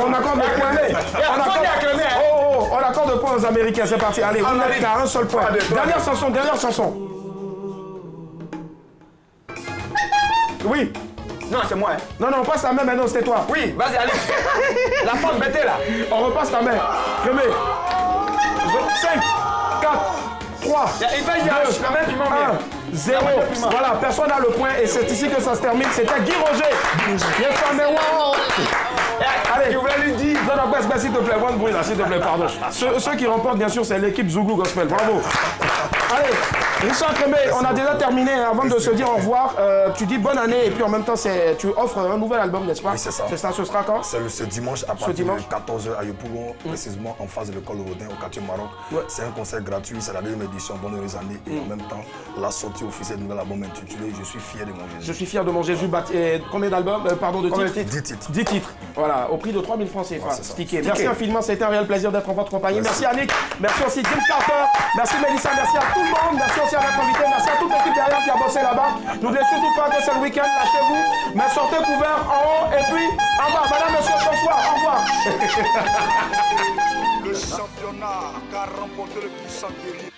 [SPEAKER 1] On accorde des points. On accorde des points aux Américains, c'est parti. Allez, vous n'êtes qu'à un seul point. Dernière chanson. Oui.
[SPEAKER 5] Non, c'est moi.
[SPEAKER 1] Non, on passe la main maintenant, c'était toi.
[SPEAKER 5] Oui, vas-y, allez. La femme bêtée là.
[SPEAKER 1] On repasse la main. Remets. 5, 4, 3,
[SPEAKER 5] il fait la main qui m'en
[SPEAKER 1] 0. Voilà, personne n'a le point et c'est ici que ça se termine. C'était Guy Roger. Allez,
[SPEAKER 5] je voulais lui dire.
[SPEAKER 1] Non, baisse, s'il te plaît. One bruit là, s'il te plaît, pardon. Ceux qui remportent, bien sûr, c'est l'équipe Zouglou Gospel. Bravo. Allez, Richard Crémé, on a déjà terminé. Avant de se dire au revoir, tu dis bonne année et puis en même temps, tu offres un nouvel album, n'est-ce pas?
[SPEAKER 6] Oui, c'est ça.
[SPEAKER 1] C'est ça, ce sera quand?
[SPEAKER 6] C'est ce dimanche à partir de 14h à Yopougon, précisément en face de l'école de Rodin au quartier Maroc. Ouais. C'est un concert gratuit, c'est la deuxième édition, bonne heureuse année et en même temps la sortie officielle du nouvel album intitulé Je suis fier de mon Jésus.
[SPEAKER 1] Je suis fier de mon Jésus. Combien d'albums? Pardon, de titres?
[SPEAKER 6] 10 titres.
[SPEAKER 1] 10 titres. Voilà, au prix de 3000 francs CFA.
[SPEAKER 6] Stické.
[SPEAKER 1] Merci infiniment, c'était un réel plaisir d'être en votre compagnie. Merci Annick, merci aussi James Carter, merci Mélissa, merci à tout le monde, merci aussi à notre invité, merci à toute l'équipe derrière qui a bossé là-bas. N'oubliez surtout pas que c'est le week-end, lâchez-vous, mais sortez couverts en haut et puis au revoir. Madame, monsieur, bonsoir, au revoir.
[SPEAKER 9] Le championnat qu'a remporté le puissant guerrier.